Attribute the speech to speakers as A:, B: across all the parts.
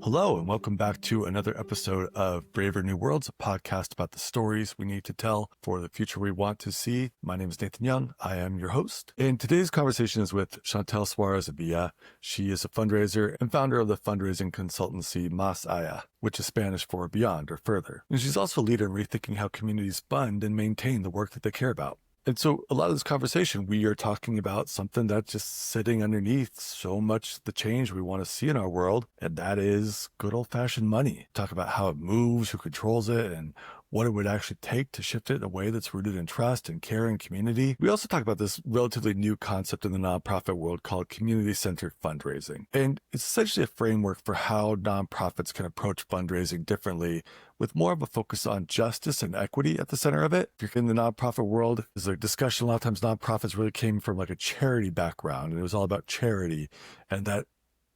A: Hello, and welcome back to another episode of Braver New Worlds, a podcast about the stories we need to tell for the future we want to see. My name is Nathan Young. I am your host. And today's conversation is with Shantel Suárez Ávila. She is a fundraiser and founder of the fundraising consultancy Más Allá, which is Spanish for beyond or further. And she's also a leader in rethinking how communities fund and maintain the work that they care about. And so a lot of this conversation, we are talking about something that's just sitting underneath so much the change we want to see in our world, and that is good old-fashioned money. Talk about how it moves, who controls it, and what it would actually take to shift it in a way that's rooted in trust and care and community. We also talk about this relatively new concept in the nonprofit world called community-centric fundraising. And it's essentially a framework for how nonprofits can approach fundraising differently, with more of a focus on justice and equity at the center of it. If you're in the nonprofit world, there's a discussion, a lot of times nonprofits really came from like a charity background, and it was all about charity, and that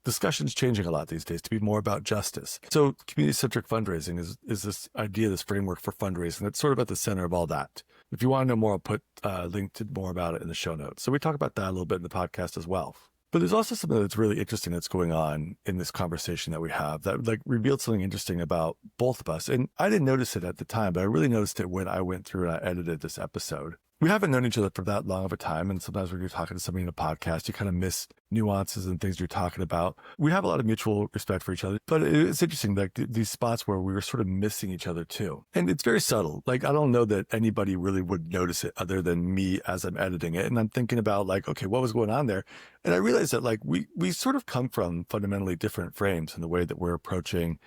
A: discussion's changing a lot these days to be more about justice. So community-centric fundraising is this idea, this framework for fundraising that's sort of at the center of all that. If you want to know more, I'll put a link to more about it in the show notes. So we talk about that a little bit in the podcast as well. But there's also something that's really interesting that's going on in this conversation that we have that like revealed something interesting about both of us. And I didn't notice it at the time, but I really noticed it when I went through and I edited this episode. We haven't known each other for that long of a time, and sometimes when you're talking to somebody in a podcast, you kind of miss nuances and things you're talking about. We have a lot of mutual respect for each other, but it's interesting, like these spots where we were sort of missing each other too. And it's very subtle. Like, I don't know that anybody really would notice it other than me as I'm editing it. And I'm thinking about like, okay, what was going on there? And I realized that like we sort of come from fundamentally different frames in the way that we're approaching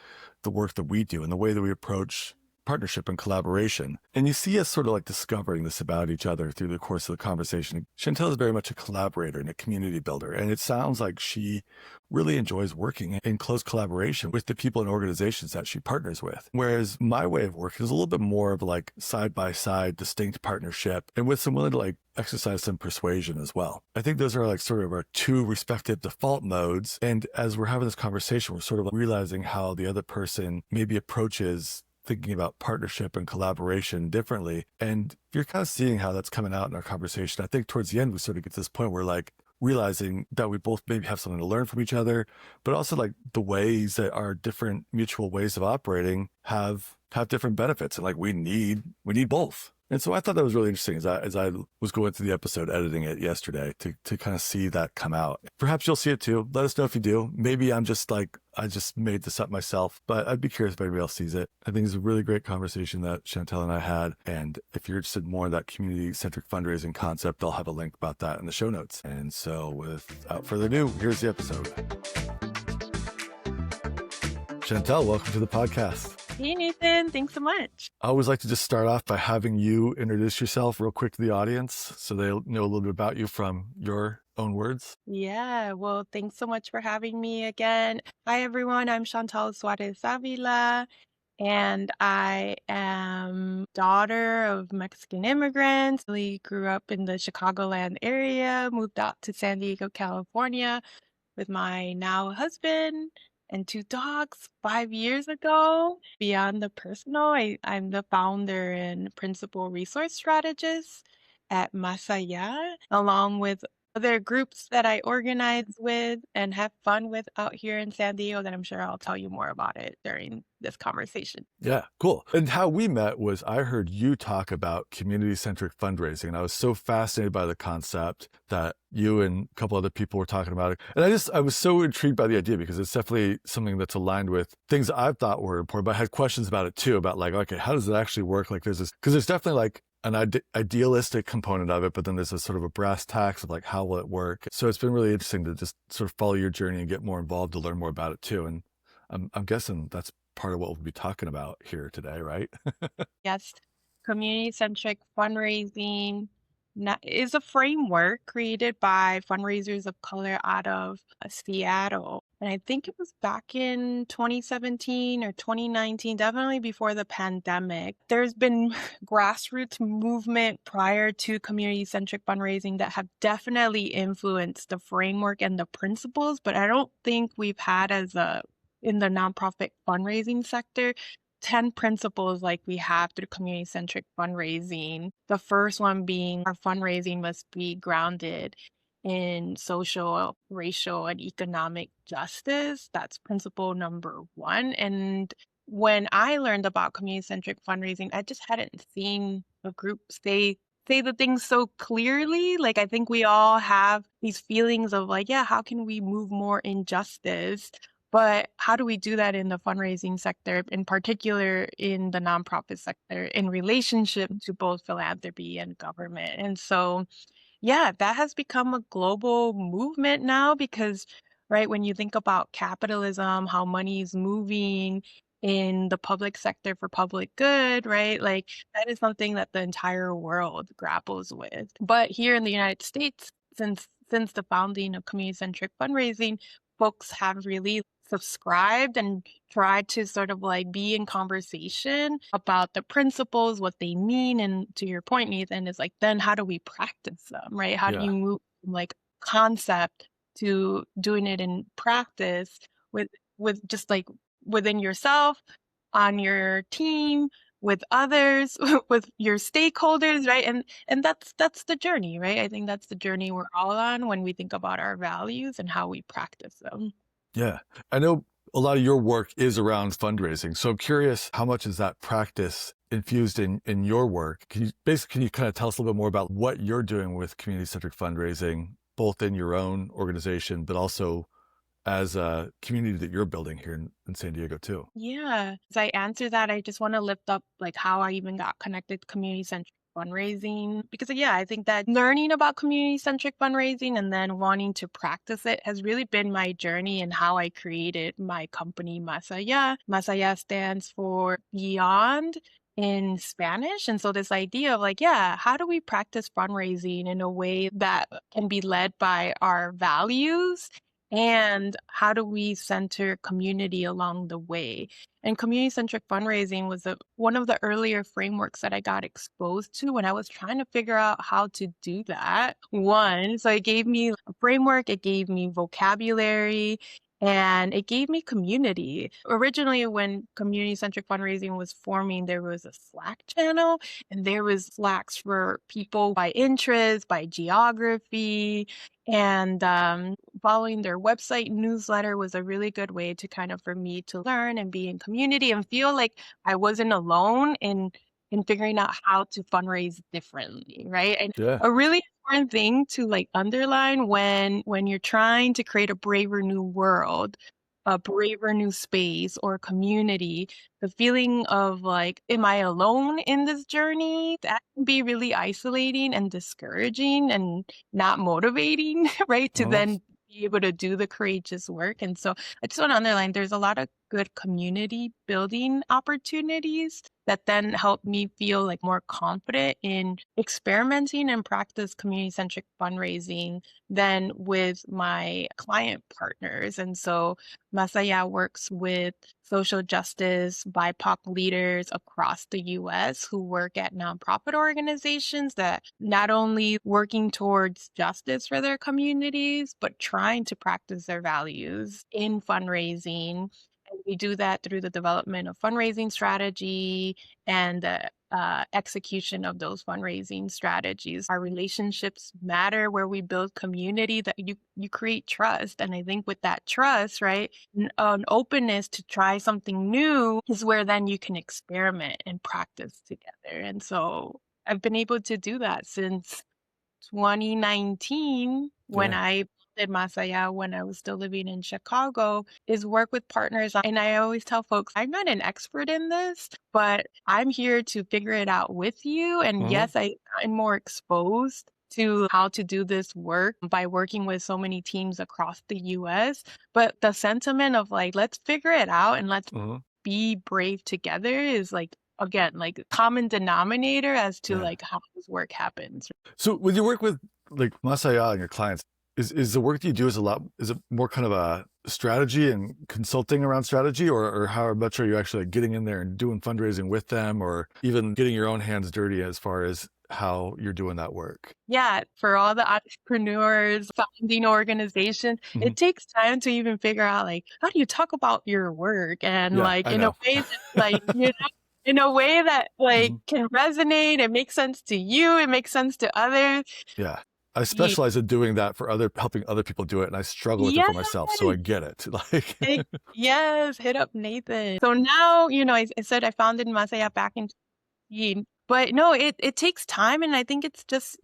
A: the work that we do and the way that we approach partnership and collaboration. And you see us sort of like discovering this about each other through the course of the conversation. Shantel is very much a collaborator and a community builder. And it sounds like she really enjoys working in close collaboration with the people and organizations that she partners with. Whereas my way of working is a little bit more of like side-by-side distinct partnership and with some willing to like exercise some persuasion as well. I think those are like sort of our two respective default modes. And as we're having this conversation, we're sort of realizing how the other person maybe approaches thinking about partnership and collaboration differently. And you're kind of seeing how that's coming out in our conversation. I think towards the end, we sort of get to this point where like realizing that we both maybe have something to learn from each other, but also like the ways that our different mutual ways of operating have different benefits. And like we need both. And so I thought that was really interesting as I was going through the episode, editing it yesterday to kind of see that come out. Perhaps you'll see it too. Let us know if you do. Maybe I'm just like, I just made this up myself, but I'd be curious if anybody else sees it. I think it's a really great conversation that Shantel and I had. And if you're interested more in that community-centric fundraising concept, I'll have a link about that in the show notes. And so without further ado, here's the episode. Shantel, welcome to the podcast.
B: Hey, Nathan. Thanks so much.
A: I always like to just start off by having you introduce yourself real quick to the audience so they'll know a little bit about you from your own words.
B: Yeah, well, thanks so much for having me again. Hi, everyone. I'm Shantel Suárez Ávila, and I am daughter of Mexican immigrants. We grew up in the Chicagoland area, moved out to San Diego, California with my now husband and 2 dogs 5 years ago. Beyond the personal, I'm the founder and principal resource strategist at Más Allá, along with other groups that I organize with and have fun with out here in San Diego that I'm sure I'll tell you more about it during this conversation.
A: Yeah, cool. And how we met was I heard you talk about community-centric fundraising, and I was so fascinated by the concept that you and a couple other people were talking about it. And I was so intrigued by the idea because it's definitely something that's aligned with things I thought were important, but I had questions about it too, about like, okay, how does it actually work? Like there's this, because there's definitely like an idealistic component of it, but then there's a sort of a brass tacks of like, how will it work? So it's been really interesting to just sort of follow your journey and get more involved to learn more about it too. And I'm guessing that's part of what we'll be talking about here today, right?
B: Yes, community-centric fundraising is a framework created by fundraisers of color out of Seattle. And I think it was back in 2017 or 2019, definitely before the pandemic. There's been grassroots movement prior to community-centric fundraising that have definitely influenced the framework and the principles, but I don't think we've had in the nonprofit fundraising sector 10 principles like we have through community-centric fundraising. The first one being our fundraising must be grounded in social, racial, and economic justice. That's principle number one. And when I learned about community-centric fundraising, I just hadn't seen a group say the things so clearly. Like, I think we all have these feelings of like, yeah, how can we move more in justice? But how do we do that in the fundraising sector, in particular in the nonprofit sector, in relationship to both philanthropy and government? And so, yeah, that has become a global movement now because, right, when you think about capitalism, how money is moving in the public sector for public good, right? Like that is something that the entire world grapples with. But here in the United States, since the founding of community-centric fundraising, folks have really subscribed and tried to sort of like be in conversation about the principles, what they mean. And to your point, Nathan, is like, then how do we practice them, right? How do
A: Yeah.
B: you move from like concept to doing it in practice with just like within yourself, on your team, with others, with your stakeholders, right? And that's the journey, right? I think that's the journey we're all on when we think about our values and how we practice them.
A: Yeah. I know a lot of your work is around fundraising. So I'm curious, how much is that practice infused in your work? Can you kind of tell us a little bit more about what you're doing with community-centric fundraising, both in your own organization, but also as a community that you're building here in San Diego too?
B: Yeah. As I answer that, I just want to lift up like how I even got connected to community-centric fundraising. Because yeah, I think that learning about community-centric fundraising and then wanting to practice it has really been my journey and how I created my company, Más Allá. Más Allá stands for beyond in Spanish. And so this idea of like, yeah, how do we practice fundraising in a way that can be led by our values? And how do we center community along the way? And community-centric fundraising was one of the earlier frameworks that I got exposed to when I was trying to figure out how to do that. One, so it gave me a framework, it gave me vocabulary, and it gave me community. Originally, when community-centric fundraising was forming, there was a Slack channel, and there was Slacks for people by interest, by geography, and following their website newsletter was a really good way to kind of for me to learn and be in community and feel like I wasn't alone in figuring out how to fundraise differently, right? And
A: Yeah.
B: a really important thing to like underline when you're trying to create a braver new world, a braver new space or community, the feeling of like, am I alone in this journey? That can be really isolating and discouraging and not motivating, right? To
A: Uh-huh.
B: then be able to do the courageous work. And so I just want to underline there's a lot of good community building opportunities that then help me feel like more confident in experimenting and practice community-centric fundraising than with my client partners. And so Más Allá works with social justice, BIPOC leaders across the US who work at nonprofit organizations that not only working towards justice for their communities, but trying to practice their values in fundraising. And we do that through the development of fundraising strategy and the execution of those fundraising strategies. Our relationships matter where we build community that you create trust. And I think with that trust, right, an openness to try something new is where then you can experiment and practice together. And so I've been able to do that since 2019 when
A: Yeah.
B: I did Más Allá when I was still living in Chicago, is work with partners. And I always tell folks, I'm not an expert in this, but I'm here to figure it out with you. And
A: Uh-huh.
B: yes, I'm more exposed to how to do this work by working with so many teams across the US. But the sentiment of like, let's figure it out and let's
A: Uh-huh.
B: be brave together is like, again, like a common denominator as to
A: Yeah.
B: like how this work happens.
A: So when you work with like Más Allá and your clients, is the work that you do is it more kind of a strategy and consulting around strategy, or how much are you actually like getting in there and doing fundraising with them, or even getting your own hands dirty as far as how you're doing that work?
B: Yeah, for all the entrepreneurs, founding organizations,
A: Mhm.
B: it takes time to even figure out like how do you talk about your work and
A: Yeah,
B: like
A: I
B: in a
A: know.
B: way that like in a way that like
A: Mhm.
B: can resonate, it makes sense to you, it makes sense to others.
A: Yeah. I
B: Ye
A: specialize in doing that for helping other people do it, and I struggle with it for
B: Yes!
A: myself, so I get it. Like,
B: Yes, hit up Nathan. So now, I said I founded Más Allá back in 2018, but no, it takes time, and I think it's just,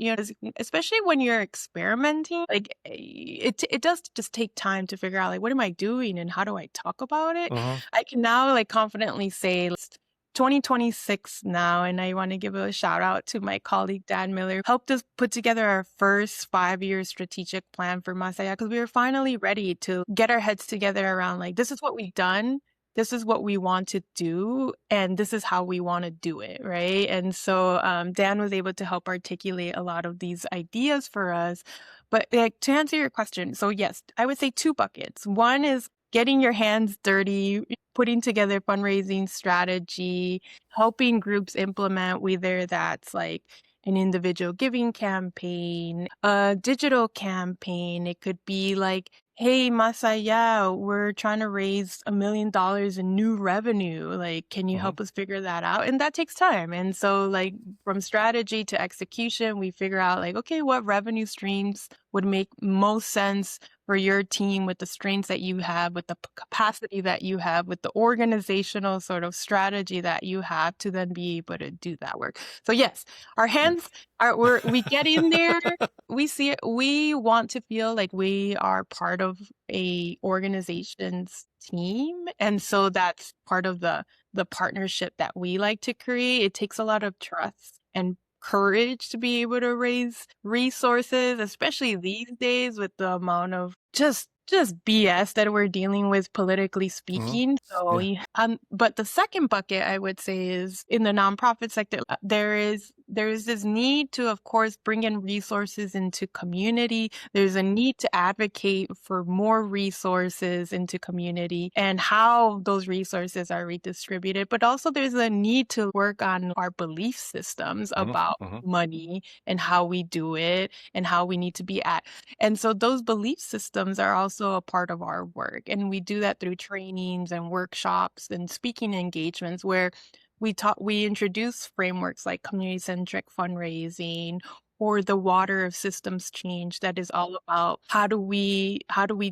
B: especially when you're experimenting, like, it does just take time to figure out, like, what am I doing and how do I talk about it?
A: uh-huh.
B: I can now, like, confidently say it's 2026 now, and I want to give a shout out to my colleague Dan Miller, helped us put together our first 5-year strategic plan for Más Allá, because we were finally ready to get our heads together around, like, this is what we've done. This is what we want to do, and this is how we want to do it, right? And so Dan was able to help articulate a lot of these ideas for us. But like, to answer your question, so yes, I would say 2 buckets. One is getting your hands dirty, putting together fundraising strategy, helping groups implement, whether that's like an individual giving campaign, a digital campaign. It could be like, hey, Más Allá, we're trying to raise $1 million in new revenue. Like, can you
A: Uh-huh.
B: help us figure that out? And that takes time. And so, like, from strategy to execution, we figure out, like, okay, what revenue streams would make most sense for your team with the strengths that you have, with the capacity that you have, with the organizational sort of strategy that you have to then be able to do that work. So yes, our hands we get in there, we see it, we want to feel like we are part of a organization's team. And so that's part of the partnership that we like to create. It takes a lot of trust and courage to be able to raise resources, especially these days with the amount of just BS that we're dealing with politically speaking. So,
A: Yeah.
B: but the second bucket I would say is in the nonprofit sector, there is this need to, of course, bring in resources into community. There's a need to advocate for more resources into community and how those resources are redistributed. But also there's a need to work on our belief systems about money and how we do it and how we need to be at. And so those belief systems are also a part of our work. And we do that through trainings and workshops and speaking engagements where we introduce frameworks like community-centric fundraising or the water of systems change that is all about how do we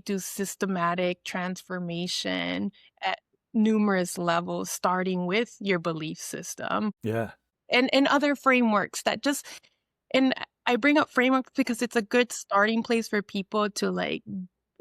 B: do systematic transformation at numerous levels, starting with your belief system.
A: Yeah.
B: And other frameworks that just, and I bring up frameworks because it's a good starting place for people to like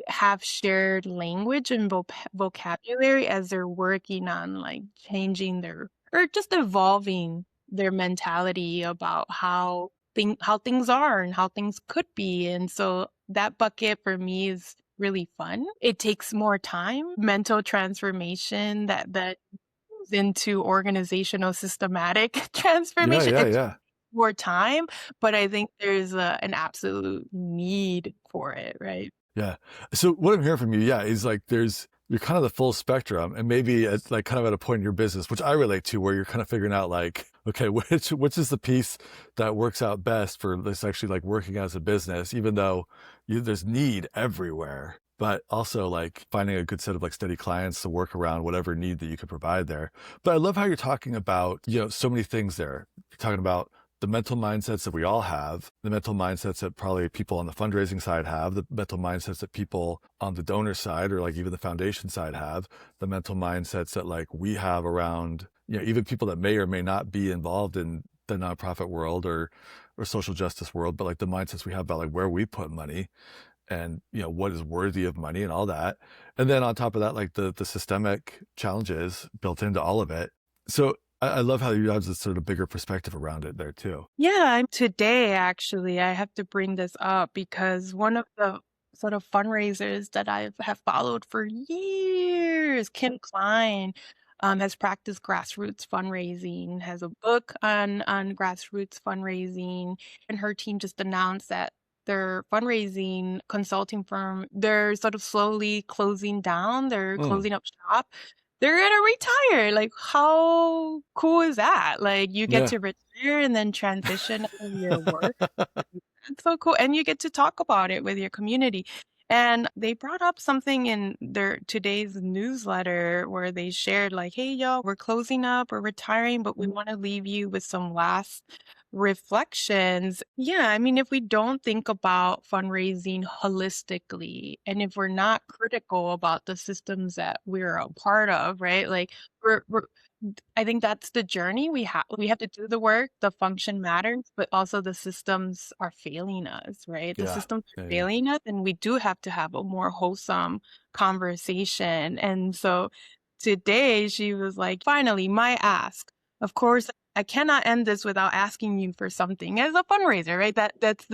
B: have shared language and vocabulary as they're working on like changing or just evolving their mentality about how things are and how things could be. And so that bucket for me is really fun. It takes more time, mental transformation that goes into organizational systematic transformation. It
A: Yeah.
B: more time, but I think there's an absolute need for it, right?
A: Yeah. So what I'm hearing from you, is like you're kind of the full spectrum, and maybe it's like kind of at a point in your business, which I relate to, where you're kind of figuring out like, okay, which is the piece that works out best for this actually like working as a business, even though there's need everywhere, but also like finding a good set of like steady clients to work around whatever need that you can provide there. But I love how you're talking about, so many things there. You're talking about the mental mindsets that we all have, the mental mindsets that probably people on the fundraising side have, the mental mindsets that people on the donor side or like even the foundation side have, the mental mindsets that like we have around, even people that may or may not be involved in the nonprofit world or social justice world, but like the mindsets we have about like where we put money and, what is worthy of money and all that. And then on top of that, like the systemic challenges built into all of it. So I love how you have this sort of bigger perspective around it there too.
B: Yeah, today actually, I have to bring this up because one of the sort of fundraisers that I have followed for years, Kim Klein, has practiced grassroots fundraising, has a book on grassroots fundraising, and her team just announced that their fundraising consulting firm, they're sort of slowly closing down, they're closing up shop. They're gonna retire. Like, how cool is that? Like, you get
A: Yeah.
B: to retire and then transition out of your work. That's so cool. And you get to talk about it with your community. And they brought up something in their today's newsletter where they shared like, hey, y'all, we're closing up, we're retiring, but we want to leave you with some last reflections. Yeah, I mean, if we don't think about fundraising holistically and if we're not critical about the systems that we're a part of, right? Like we're I think that's the journey we have to do the work, the function matters, but also the systems are failing us, right? The
A: Yeah.
B: systems are
A: Yeah. Yeah.
B: failing us and we do have to have a more wholesome conversation. And so today she was like, finally, my ask. Of course, I cannot end this without asking you for something as a fundraiser, right? That's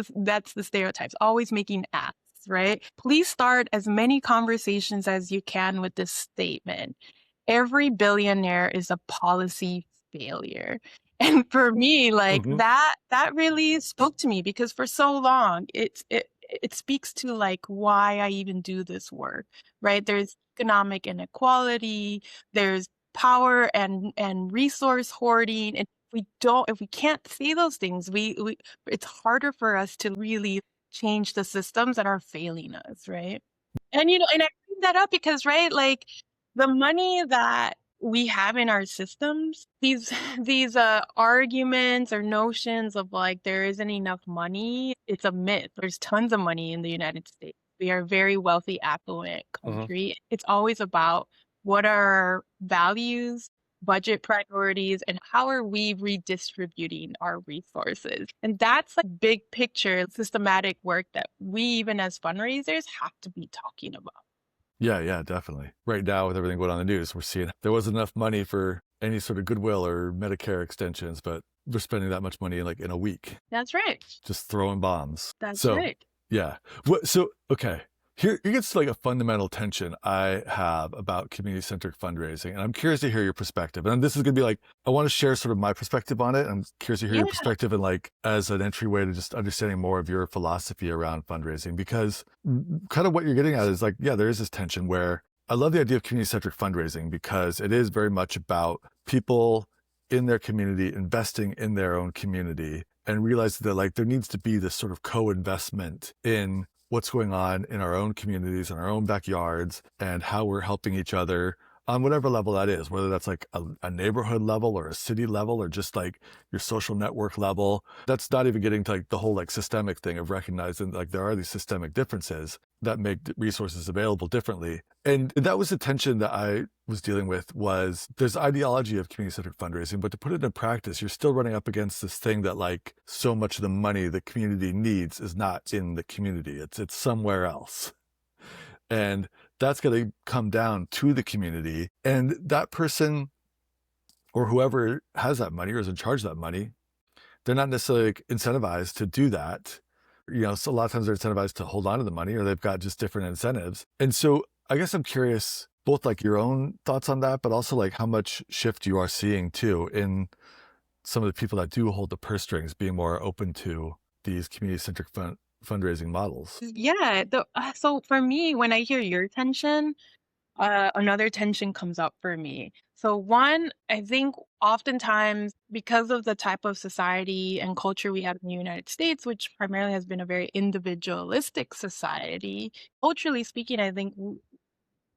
B: the stereotypes, always making asks, right? Please start as many conversations as you can with this statement. Every billionaire is a policy failure. And for me, like
A: Hmm.
B: that really spoke to me because for so long it speaks to like why I even do this work, right? There's economic inequality, there's power and resource hoarding. And if we can't see those things, we it's harder for us to really change the systems that are failing us, right? And I bring that up because, right, like the money that we have in our systems, these these arguments or notions of like there isn't enough money, it's a myth. There's tons of money in the United States. We are a very wealthy, affluent
A: Hmm.
B: country. It's always about what are our values, budget priorities, and how are we redistributing our resources. And that's like big picture, systematic work that we, even as fundraisers, have to be talking about.
A: Yeah. Yeah. Definitely. Right now, with everything going on in the news, we're seeing there wasn't enough money for any sort of goodwill or Medicare extensions, but we're spending that much money in a week,
B: That's right.
A: just throwing bombs.
B: That's
A: So
B: right.
A: yeah. So okay. Here gets like a fundamental tension I have about community-centric fundraising. And I'm curious to hear your perspective. And this is gonna be like, I want to share sort of my perspective on it. I'm curious to hear
B: Yeah.
A: your perspective and like as an entryway to just understanding more of your philosophy around fundraising. Because kind of what you're getting at is like, yeah, there is this tension where I love the idea of community-centric fundraising because it is very much about people in their community investing in their own community and realize that like there needs to be this sort of co-investment in what's going on in our own communities, in our own backyards, and how we're helping each other on whatever level that is, whether that's like a neighborhood level or a city level or just like your social network level. That's not even getting to like the whole like systemic thing of recognizing like there are these systemic differences that make resources available differently. And that was the tension that I was dealing with was there's ideology of community-centered fundraising, but to put it in practice, you're still running up against this thing that like so much of the money the community needs is not in the community. It's somewhere else. And that's going to come down to the community. And that person or whoever has that money or is in charge of that money, they're not necessarily like incentivized to do that. So a lot of times they're incentivized to hold on to the money or they've got just different incentives. And so I guess I'm curious both like your own thoughts on that, but also like how much shift you are seeing too in some of the people that do hold the purse strings being more open to these community-centric fundraising models.
B: Yeah. So for me, when I hear your tension, another tension comes up for me. So one, I think oftentimes because of the type of society and culture we have in the United States, which primarily has been a very individualistic society, culturally speaking, I think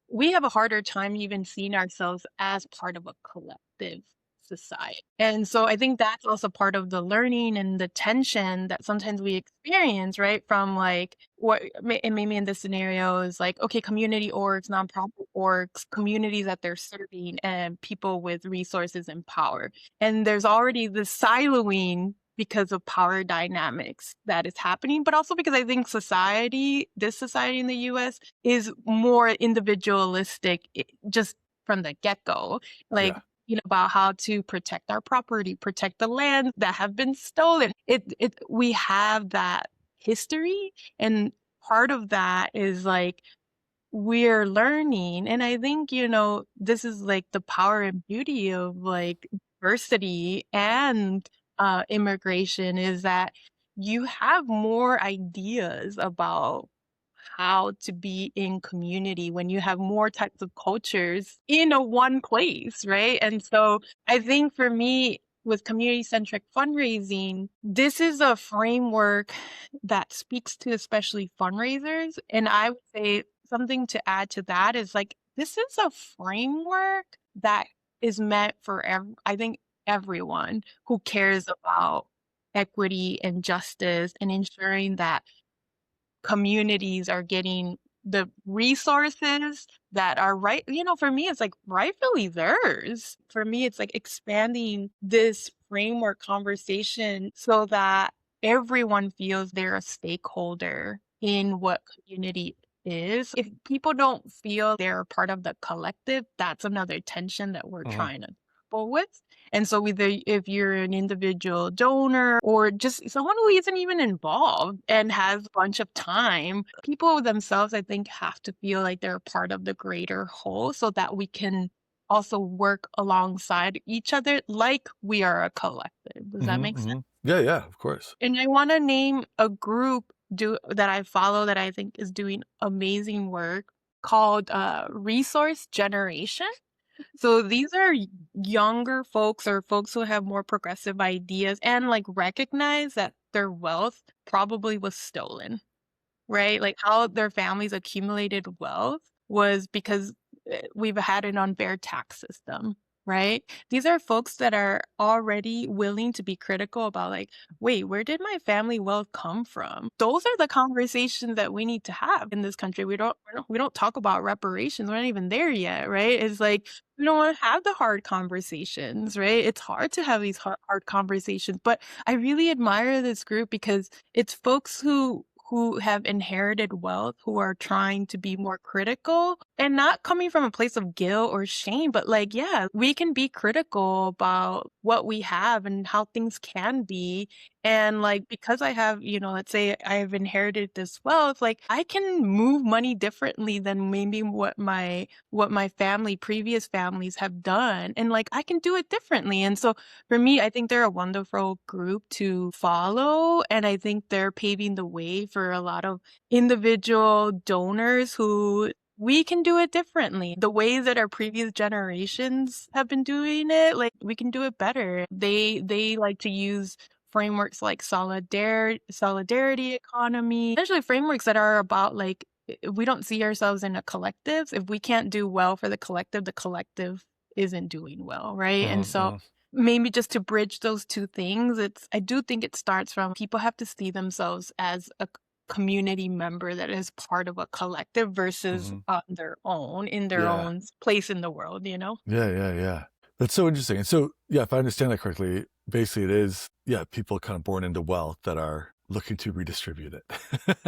B: we have a harder time even seeing ourselves as part of a collective society. And so I think that's also part of the learning and the tension that sometimes we experience, right? From like and maybe in this scenario is like, okay, community orgs, nonprofit orgs, communities that they're serving and people with resources and power. And there's already this siloing because of power dynamics that is happening, but also because I think this society in the US is more individualistic just from the get-go. Like,
A: Yeah.
B: about how to protect our property, protect the land that have been stolen. We have that history, and part of that is like we're learning. And I think, this is like the power and beauty of like diversity and immigration is that you have more ideas about how to be in community when you have more types of cultures in a one place, right? And so I think for me, with community-centric fundraising, this is a framework that speaks to especially fundraisers. And I would say something to add to that is like, this is a framework that is meant for, I think, everyone who cares about equity and justice and ensuring that communities are getting the resources that are right. For me, it's like rightfully theirs. For me, it's like expanding this framework conversation so that everyone feels they're a stakeholder in what community is. If people don't feel they're a part of the collective, that's another tension that we're
A: Mhm.
B: trying to grapple with. And so either if you're an individual donor or just someone who isn't even involved and has a bunch of time, people themselves, I think, have to feel like they're a part of the greater whole so that we can also work alongside each other like we are a collective. Does that make sense?
A: Yeah, yeah, of course.
B: And I want to name a group that I follow that I think is doing amazing work called Resource Generation. So these are younger folks or folks who have more progressive ideas and like recognize that their wealth probably was stolen, right? Like how their families accumulated wealth was because we've had an unfair tax system, right? These are folks that are already willing to be critical about like, wait, where did my family wealth come from? Those are the conversations that we need to have in this country. We don't talk about reparations. We're not even there yet, right? It's like we don't want to have the hard conversations, right? It's hard to have these hard conversations, but I really admire this group because it's folks who have inherited wealth, who are trying to be more critical and not coming from a place of guilt or shame, but like, yeah, we can be critical about what we have and how things can be. And like, because I have, let's say I have inherited this wealth, like I can move money differently than maybe what my previous families have done. And like, I can do it differently. And so for me, I think they're a wonderful group to follow. And I think they're paving the way for a lot of individual donors who we can do it differently. The ways that our previous generations have been doing it, like we can do it better. They like to use frameworks like solidarity economy, essentially frameworks that are about like we don't see ourselves in a collective. If we can't do well for the collective isn't doing well, right? And so maybe just to bridge those two things, I do think it starts from people have to see themselves as a community member that is part of a collective versus on their own, in their
A: Yeah.
B: own place in the world,
A: Yeah, yeah, yeah. That's so interesting. And so, yeah, if I understand that correctly, basically it is, people kind of born into wealth that are looking to redistribute it.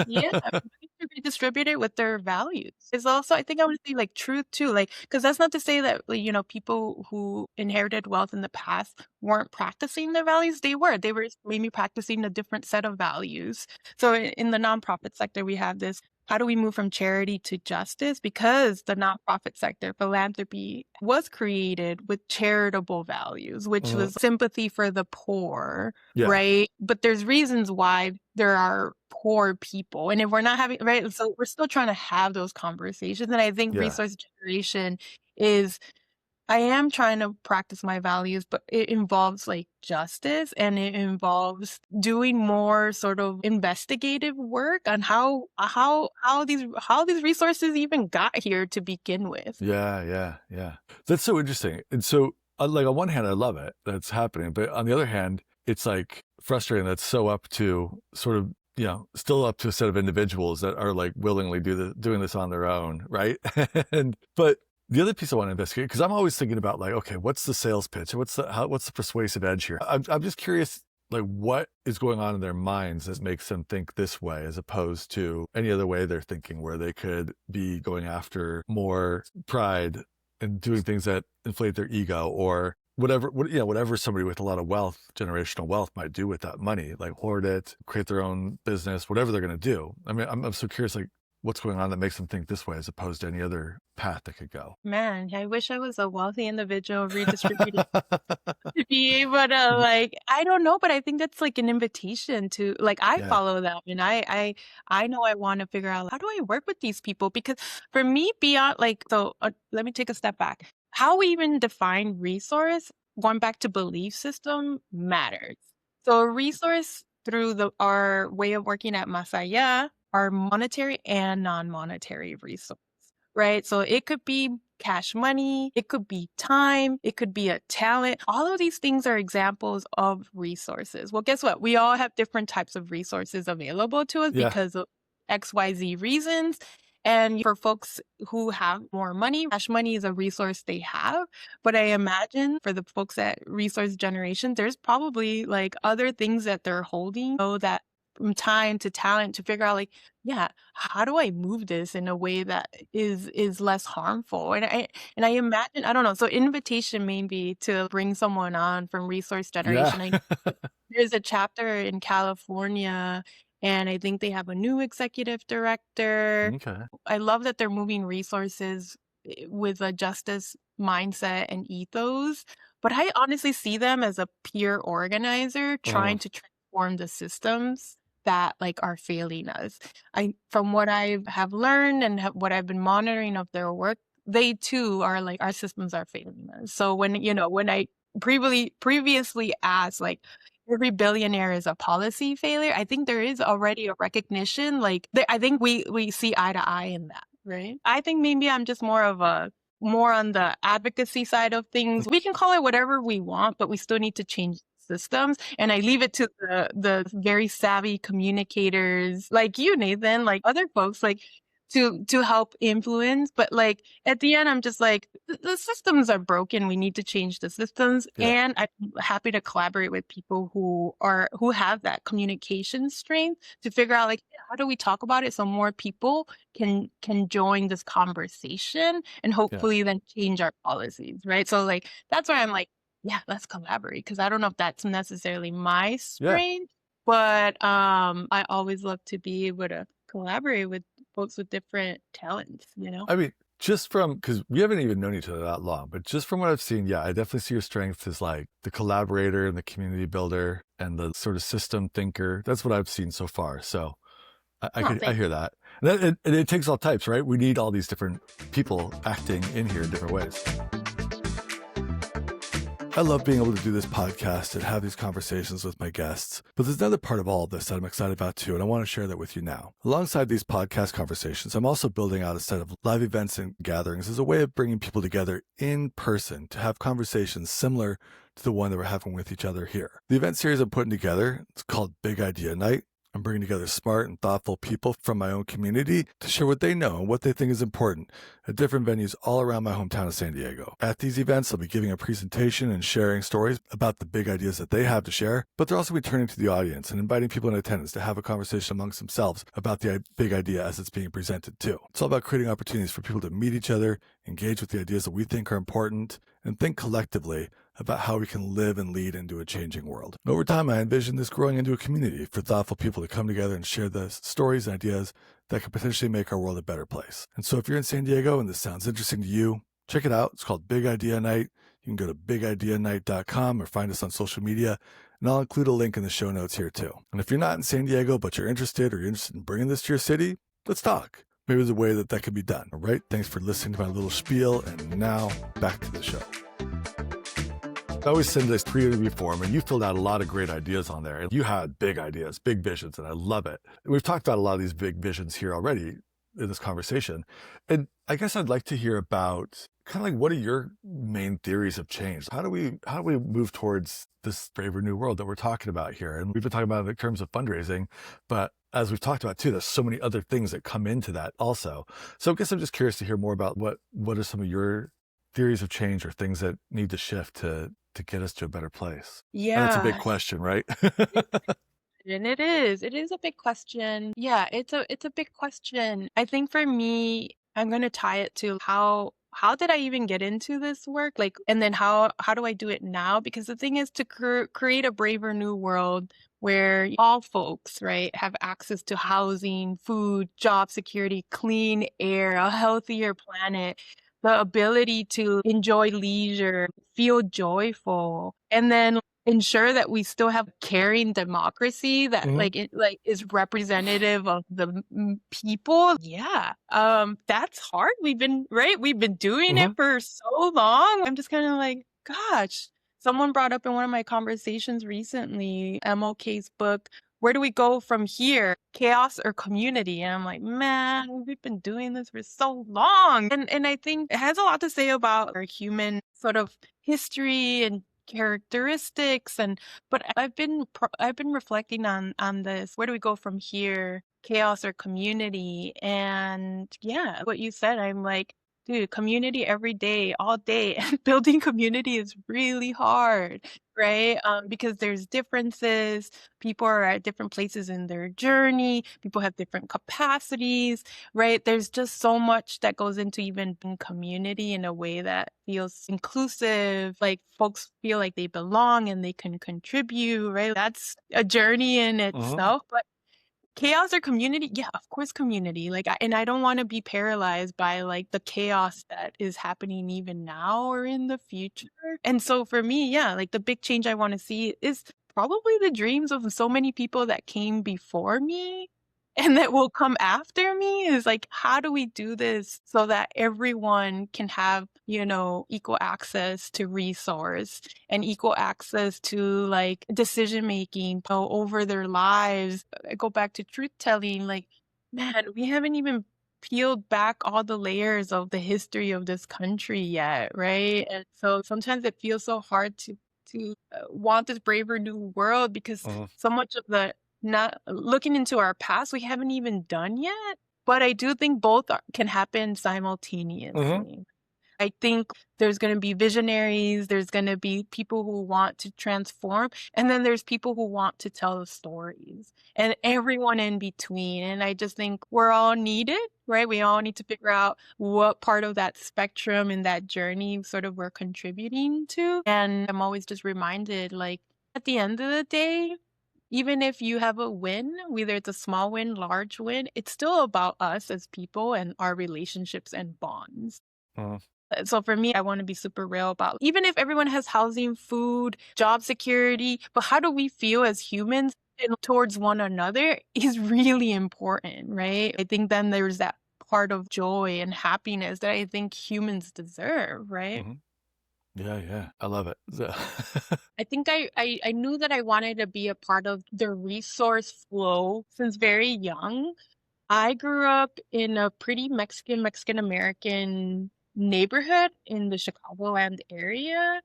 B: Yeah, to be distributed with their values. It's also, I think I would say like truth too, like, because that's not to say that, like, people who inherited wealth in the past weren't practicing their values. They were maybe practicing a different set of values. So in the nonprofit sector, we have this. How do we move from charity to justice? Because the nonprofit sector, philanthropy, was created with charitable values, which was sympathy for the poor,
A: Yeah.
B: right? But there's reasons why there are poor people. And if we're not having, right, so we're still trying to have those conversations. And I think
A: Yeah.
B: resource generation is, I am trying to practice my values, but it involves like justice and it involves doing more sort of investigative work on how these resources even got here to begin with.
A: Yeah, yeah, yeah. That's so interesting. And so, like, on one hand, I love it that it's happening, but on the other hand, it's like frustrating that's so up to sort of, still up to a set of individuals that are like willingly doing this on their own, right? But the other piece I want to investigate, because I'm always thinking about like, okay, what's the sales pitch? What's the persuasive edge here? I'm just curious, like, what is going on in their minds that makes them think this way as opposed to any other way they're thinking, where they could be going after more pride and doing things that inflate their ego or whatever somebody with a lot of wealth, generational wealth, might do with that money, like hoard it, create their own business, whatever they're going to do. I mean, I'm so curious, like, what's going on that makes them think this way as opposed to any other path that could go.
B: Man, I wish I was a wealthy individual redistributing to be able to, like, I don't know, but I think that's like an invitation to, like, I follow them and I know I want to figure out, how do I work with these people? Because for me, beyond like, so let me take a step back. How we even define resource going back to belief system matters. So a resource through our way of working at Más Allá are monetary and non-monetary resources, right? So it could be cash money, it could be time, it could be a talent. All of these things are examples of resources. Well, guess what? We all have different types of resources available to us
A: Yeah.
B: because of XYZ reasons. And for folks who have more money, cash money is a resource they have. But I imagine for the folks at Resource Generation, there's probably like other things that they're holding, so that from time to talent to figure out like, yeah, how do I move this in a way that is less harmful? And I imagine, I don't know, so invitation maybe to bring someone on from Resource Generation.
A: Yeah.
B: There's a chapter in California, and I think they have a new executive director.
A: Okay.
B: I love that they're moving resources with a justice mindset and ethos, but I honestly see them as a peer organizer trying to transform the systems that like are failing us. From what I have learned and what I've been monitoring of their work, they too are like, our systems are failing us. So when I previously asked like, every billionaire is a policy failure, I think there is already a recognition. Like, I think we see eye to eye in that, right? I think maybe I'm just more on the advocacy side of things. We can call it whatever we want, but we still need to change systems. And I leave it to the very savvy communicators like you, Nathan, like other folks, like to help influence. But like at the end, I'm just like, the systems are broken. We need to change the systems.
A: Yeah.
B: And I'm happy to collaborate with people who have that communication strength to figure out like, how do we talk about it so more people can join this conversation and hopefully then change our policies, right? So like that's why I'm like, yeah, let's collaborate, because I don't know if that's necessarily my strength, but I always love to be able to collaborate with folks with different talents, you know?
A: I mean, just from, because we haven't even known each other that long, but just from what I've seen, yeah, I definitely see your strength as like the collaborator and the community builder and the sort of system thinker. That's what I've seen so far. So I hear that. And it takes all types, right? We need all these different people acting in here in different ways. I love being able to do this podcast and have these conversations with my guests, but there's another part of all of this that I'm excited about too, and I want to share that with you now. Alongside these podcast conversations, I'm also building out a set of live events and gatherings as a way of bringing people together in person to have conversations similar to the one that we're having with each other here. The event series I'm putting together, it's called Big Idea Night. I'm bringing together smart and thoughtful people from my own community to share what they know and what they think is important at different venues all around my hometown of San Diego. At these events, I'll be giving a presentation and sharing stories about the big ideas that they have to share, but they'll also be turning to the audience and inviting people in attendance to have a conversation amongst themselves about the big idea as it's being presented too. It's all about creating opportunities for people to meet each other, engage with the ideas that we think are important, and think collectively about how we can live and lead into a changing world. And over time, I envision this growing into a community for thoughtful people to come together and share the stories and ideas that could potentially make our world a better place. And so if you're in San Diego and this sounds interesting to you, check it out. It's called Big Idea Night. You can go to bigideanight.com or find us on social media, and I'll include a link in the show notes here too. And if you're not in San Diego, but you're interested in bringing this to your city, let's talk. Maybe there's a way that could be done. All right. Thanks for listening to my little spiel. And now back to the show. I always send this pre-interview form, and you filled out a lot of great ideas on there. You had big ideas, big visions, and I love it. And we've talked about a lot of these big visions here already in this conversation. And I guess I'd like to hear about kind of like, what are your main theories of change? How do we move towards this braver new world that we're talking about here? And we've been talking about it in terms of fundraising, but as we've talked about too, there's so many other things that come into that also. So I guess I'm just curious to hear more about what are some of your theories of change or things that need to shift to get us to a better place?
B: Yeah.
A: And that's a big question, right?
B: And it is a big question. Yeah, it's a big question. I think for me, I'm going to tie it to how did I even get into this work? Like, and then how do I do it now? Because the thing is to create a braver new world where all folks, right, have access to housing, food, job security, clean air, a healthier planet, the ability to enjoy leisure, feel joyful, and then ensure that we still have caring democracy that is representative of the people. Yeah. That's hard. We've been doing it for so long. I'm just kind of like, gosh. Someone brought up in one of my conversations recently, MLK's book, Where Do We Go From Here? Chaos or Community? And I'm like, man, we've been doing this for so long. And I think it has a lot to say about our human sort of history and characteristics. But I've been reflecting on this. Where do we go from here? Chaos or community? And yeah, what you said, I'm like, dude, community every day, all day. And building community is really hard, right? Because there's differences. People are at different places in their journey. People have different capacities, right? There's just so much that goes into even being community in a way that feels inclusive, like folks feel like they belong and they can contribute, right? That's a journey in
A: Mhm.
B: itself. But chaos or community? Yeah, of course, community. And I don't want to be paralyzed by like the chaos that is happening even now or in the future. And so for me, yeah, like the big change I want to see is probably the dreams of so many people that came before me and that will come after me is like, how do we do this so that everyone can have, equal access to resource and equal access to like decision making over their lives? I go back to truth telling, like, man, we haven't even peeled back all the layers of the history of this country yet, right? And so sometimes it feels so hard to want this braver new world because
A: Mhm.
B: so much of the not looking into our past we haven't even done yet. But I do think both can happen
A: Mhm.
B: simultaneously. I think there's going to be visionaries, there's going to be people who want to transform, and then there's people who want to tell the stories, and everyone in between. And I just think we're all needed, right? We all need to figure out what part of that spectrum and that journey sort of we're contributing to. And I'm always just reminded, like, at the end of the day, even if you have a win, whether it's a small win, large win, it's still about us as people and our relationships and bonds.
A: Mhm.
B: So for me, I want to be super real about even if everyone has housing, food, job security, but how do we feel as humans and towards one another is really important, right? I think then there's that part of joy and happiness that I think humans deserve, right?
A: Mhm. Yeah, yeah. I love it.
B: I think I knew that I wanted to be a part of the resource flow since very young. I grew up in a pretty Mexican American neighborhood in the Chicagoland area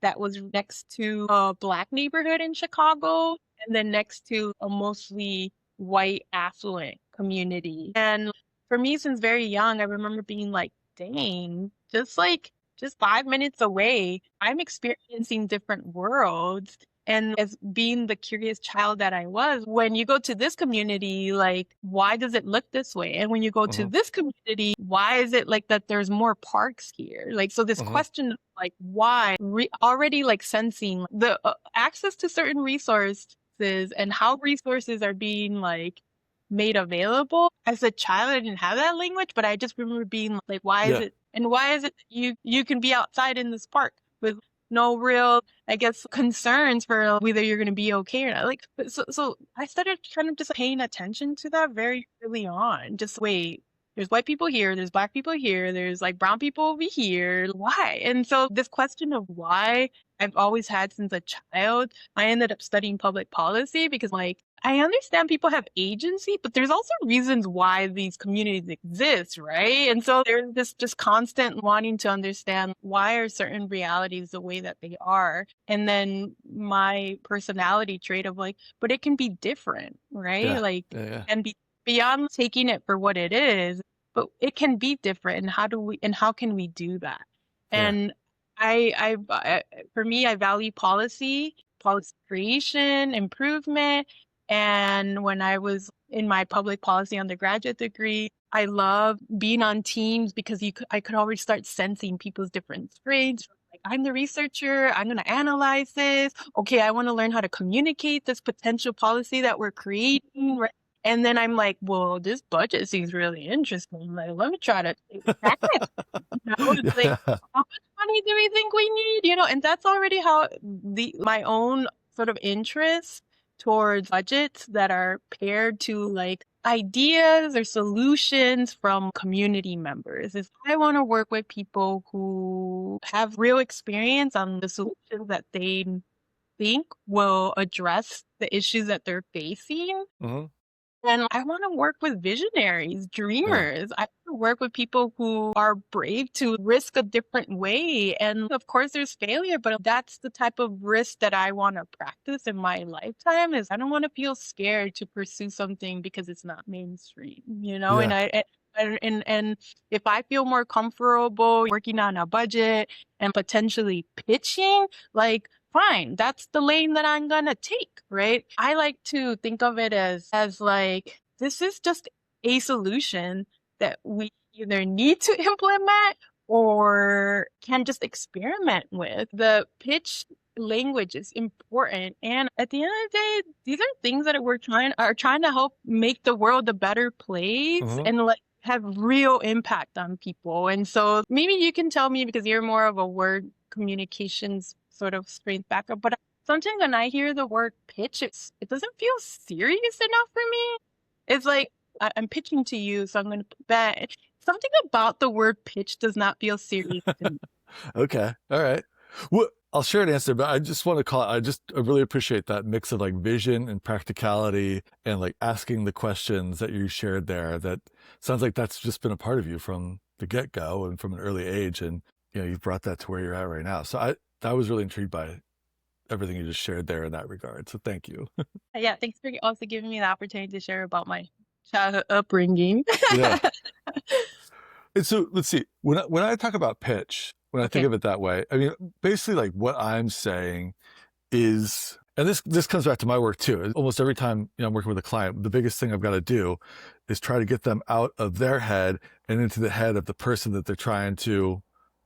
B: that was next to a Black neighborhood in Chicago and then next to a mostly white affluent community. And for me, since very young, I remember being like, dang, just 5 minutes away, I'm experiencing different worlds. And as being the curious child that I was, when you go to this community, like, why does it look this way? And when you go to
A: Mhm.
B: this community, why is it like that there's more parks here? Like, so this
A: Mhm.
B: question of like, why, already like sensing the access to certain resources and how resources are being like made available. As a child, I didn't have that language, but I just remember being like,
A: Yeah.
B: why is it you can be outside in this park with no real, I guess, concerns for whether you're going to be okay or not. Like, so I started kind of just paying attention to that very early on. Just wait, there's white people here, there's Black people here, there's like brown people over here. Why? And so this question of why I've always had since a child. I ended up studying public policy because, like, I understand people have agency, but there's also reasons why these communities exist, right? And so there's this just constant wanting to understand why are certain realities the way that they are. And then my personality trait of like, but it can be different, right?
A: Yeah.
B: Like,
A: Yeah, yeah.
B: and be beyond taking it for what it is, but it can be different. And how can we do that?
A: Yeah.
B: And for me, I value policy creation, improvement. And when I was in my public policy undergraduate degree, I love being on teams because I could already start sensing people's different traits. Like, I'm the researcher, I'm going to analyze this. Okay, I want to learn how to communicate this potential policy that we're creating. Right? And then I'm like, well, this budget seems really interesting. Like, let me try to track it. It's like,
A: Yeah.
B: how much money do we think we need? And that's already how my own sort of interests towards budgets that are paired to like ideas or solutions from community members. Is I want to work with people who have real experience on the solutions that they think will address the issues that they're facing.
A: Hmm.
B: And I want to work with visionaries,
A: Yeah.
B: dreamers. I want to work with people who are brave to risk a different way. And of course, there's failure, but that's the type of risk that I want to practice in my lifetime. Is I don't want to feel scared to pursue something because it's not mainstream, you know.
A: Yeah.
B: And if I feel more comfortable working on a budget and potentially pitching, like, fine, that's the lane that I'm gonna take, right? I like to think of it as like this is just a solution that we either need to implement or can just experiment with. The pitch language is important, and at the end of the day, these are things that we're trying to help make the world a better place
A: Hmm.
B: and like have real impact on people. And so maybe you can tell me, because you're more of a word communications sort of strength background, but sometimes when I hear the word pitch, it doesn't feel serious enough for me. It's like I'm pitching to you, so I'm going to bet something about the word pitch does not feel serious to me.
A: Okay. All right. Well, I'll share an answer, but I just want to call I really appreciate that mix of like vision and practicality and like asking the questions that you shared there. That sounds like that's just been a part of you from the get-go and from an early age. And, you've brought that to where you're at right now. So I was really intrigued by everything you just shared there in that regard. So thank you.
B: Yeah, thanks for also giving me the opportunity to share about my childhood upbringing.
A: Yeah. And so let's see, when I talk about pitch, when I think
B: Okay.
A: of it that way, I mean, basically like what I'm saying is, and this comes back to my work too. Almost every time I'm working with a client, the biggest thing I've got to do is try to get them out of their head and into the head of the person that they're trying to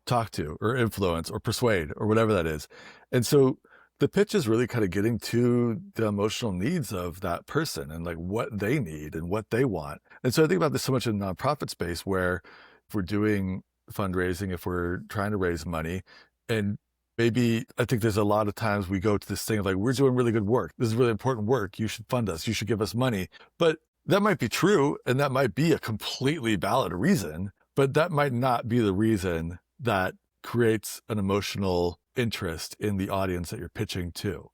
A: talk to or influence or persuade or whatever that is. And so the pitch is really kind of getting to the emotional needs of that person and like what they need and what they want. And so I think about this so much in the nonprofit space, where if we're doing fundraising, if we're trying to raise money, and maybe I think there's a lot of times we go to this thing of like, we're doing really good work. This is really important work. You should fund us. You should give us money. But that might be true. And that might be a completely valid reason, but that might not be the reason that creates an emotional interest in the audience that you're pitching to.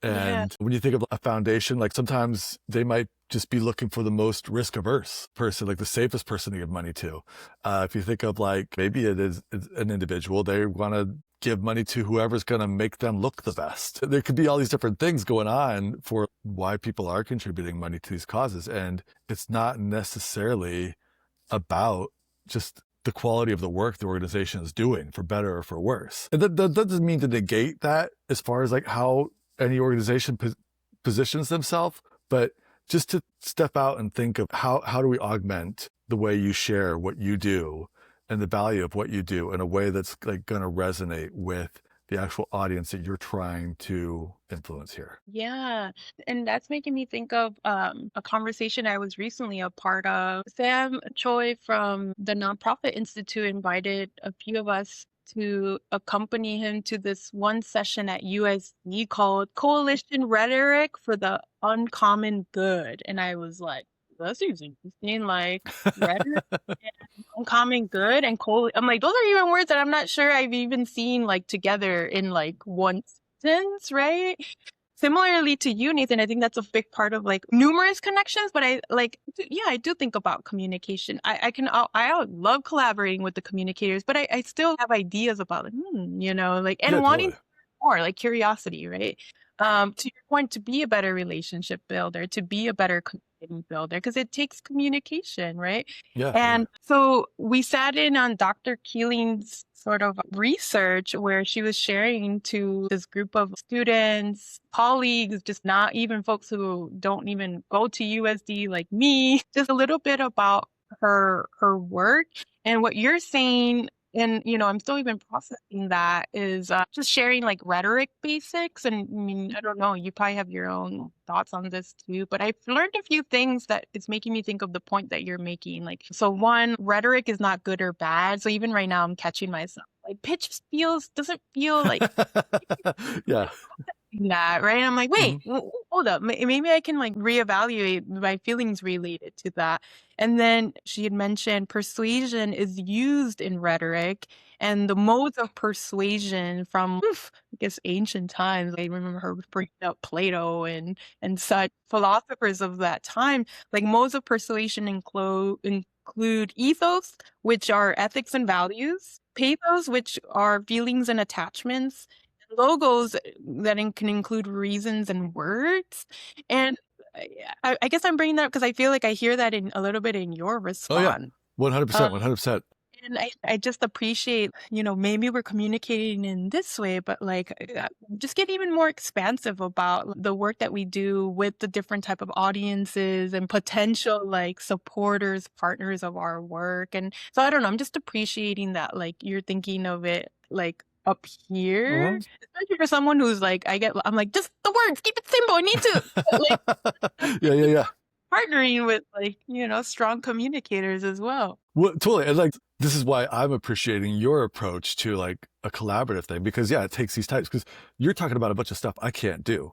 B: Yeah.
A: And when you think of a foundation, like sometimes they might just be looking for the most risk averse person, like the safest person to give money to. If you think of like, maybe it's an individual, they want to give money to whoever's going to make them look the best. There could be all these different things going on for why people are contributing money to these causes. And it's not necessarily about just the quality of the work the organization is doing, for better or for worse. And that doesn't mean to negate that as far as like how any organization positions themselves, but just to step out and think of how do we augment the way you share what you do and the value of what you do in a way that's like going to resonate with the actual audience that you're trying to influence here.
B: Yeah. And that's making me think of a conversation I was recently a part of. Sam Choi from the Nonprofit Institute invited a few of us to accompany him to this one session at USD called Coalition Rhetoric for the Uncommon Good. And I was like, that seems interesting. Like, rhetoric and uncommon good and I'm like, those are even words that I'm not sure I've even seen like together in like one sentence, right? Similarly to you, Nathan, I think that's a big part of like numerous connections, but I do think about communication. I love collaborating with the communicators, but I still have ideas about like, like, and
A: Yeah,
B: wanting
A: totally.
B: more, like curiosity, right? To your point, to be a better relationship builder, to be a better community builder, because it takes communication, right?
A: Yeah.
B: And so we sat in on Dr. Keeling's sort of research where she was sharing to this group of students, colleagues, just not even folks who don't even go to USD like me, just a little bit about her work. And what you're saying, and I'm still even processing that, is just sharing like rhetoric basics. And I mean, I don't know, you probably have your own thoughts on this too, but I've learned a few things that it's making me think of the point that you're making. Like, so one, rhetoric is not good or bad. So even right now I'm catching myself like pitch doesn't feel like
A: Yeah.
B: that, right? I'm like, wait,
A: Hmm.
B: hold up. Maybe I can like reevaluate my feelings related to that. And then she had mentioned persuasion is used in rhetoric, and the modes of persuasion from, I guess, ancient times. I remember her bringing up Plato and such philosophers of that time. Like modes of persuasion include ethos, which are ethics and values, pathos, which are feelings and attachments, logos that can include reasons and words. And I guess I'm bringing that up because I feel like I hear that in a little bit in your
A: Oh yeah,
B: response.
A: 100%, 100%.
B: And I just appreciate, maybe we're communicating in this way, but like just get even more expansive about the work that we do with the different type of audiences and potential like supporters, partners of our work. And so I don't know, I'm just appreciating that like you're thinking of it like up here,
A: Mhm.
B: especially for someone who's like, I'm like, just the words, keep it simple. I need to like
A: Yeah, yeah, yeah.
B: partnering with like, strong communicators as well.
A: Well, totally. And like, this is why I'm appreciating your approach to like a collaborative thing, because yeah, it takes these types, because you're talking about a bunch of stuff I can't do.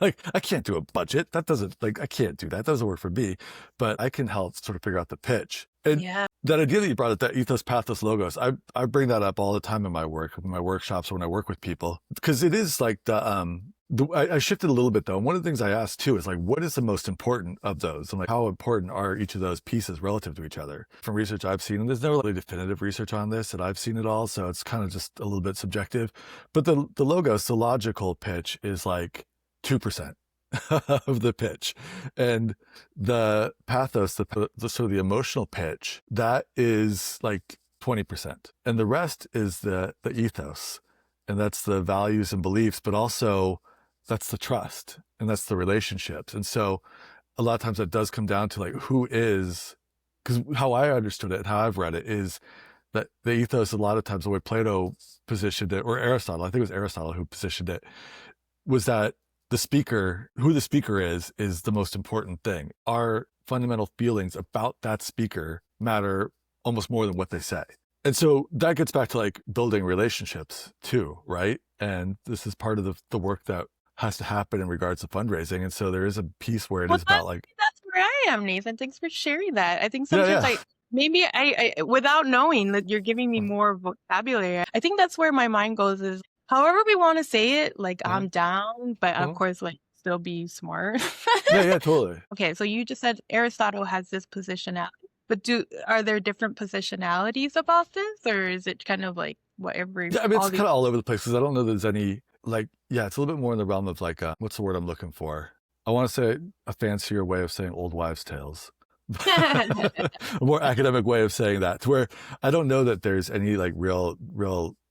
A: Like, I can't do a budget. That doesn't, like, I can't do that. That doesn't work for me, but I can help sort of figure out the pitch. And
B: Yeah.
A: that idea that you brought up, that ethos, pathos, logos, I bring that up all the time in my work, in my workshops, when I work with people, because it is like I shifted a little bit though. And one of the things I asked too is like, what is the most important of those? And like, how important are each of those pieces relative to each other? From research I've seen, and there's no really definitive research on this, and I've seen it all, so it's kind of just a little bit subjective. But the logos, the logical pitch, is like 2% of the pitch, and the pathos, the sort of the emotional pitch, that is like 20%, and the rest is the ethos, and that's the values and beliefs, but also that's the trust, and that's the relationships. And so a lot of times that does come down to like, who is, because how I understood it and how I've read it is that the ethos, a lot of times the way Plato positioned it, or Aristotle, I think it was Aristotle who positioned it, was that the speaker, who the speaker is the most important thing. Our fundamental feelings about that speaker matter almost more than what they say. And so that gets back to like building relationships too, right? And this is part of the work that has to happen in regards to fundraising. And so there is a piece where it is about like,
B: that's where I am, Nathan. Thanks for sharing that. I think
A: yeah,
B: sometimes
A: yeah.
B: maybe I without knowing that you're giving me more vocabulary, I think that's where my mind goes is however we want to say it, like I'm down, but of course, like still be smart.
A: Yeah, yeah, totally.
B: Okay, so you just said Aristotle has this positionality, but are there different positionalities about this, or is it kind of like whatever?
A: Yeah, I mean, it's kind of all over the place, because I don't know there's any, like, yeah, it's a little bit more in the realm of like, what's the word I'm looking for? I want to say a fancier way of saying old wives' tales. A more academic way of saying that, to where I don't know that there's any like real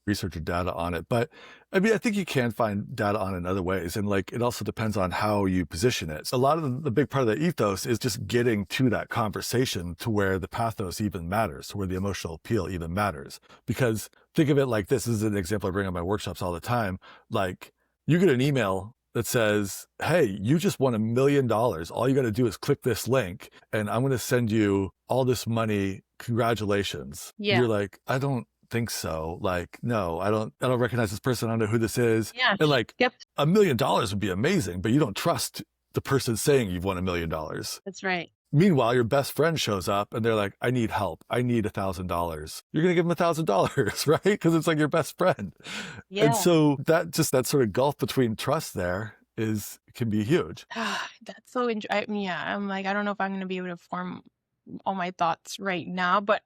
A: research or data on it. But I mean, I think you can find data on it in other ways. And like, it also depends on how you position it. So a lot of the big part of the ethos is just getting to that conversation to where the pathos even matters, to where the emotional appeal even matters. Because think of it like this is an example I bring on my workshops all the time. Like, you get an email that says, hey, you just won $1 million. All you got to do is click this link and I'm going to send you all this money. Congratulations.
B: Yeah.
A: You're like, I don't think so. Like, no, I don't recognize this person. I don't know who this is.
B: Yeah.
A: And like,
B: Yep.
A: $1 million would be amazing, but you don't trust the person saying you've won $1 million.
B: That's right.
A: Meanwhile, your best friend shows up and they're like, I need help. I need $1,000. You're going to give them $1,000, right? Because it's like your best friend.
B: Yeah.
A: And so that sort of gulf between trust there can be huge.
B: That's so interesting. Yeah, I'm like, I don't know if I'm going to be able to form all my thoughts right now, but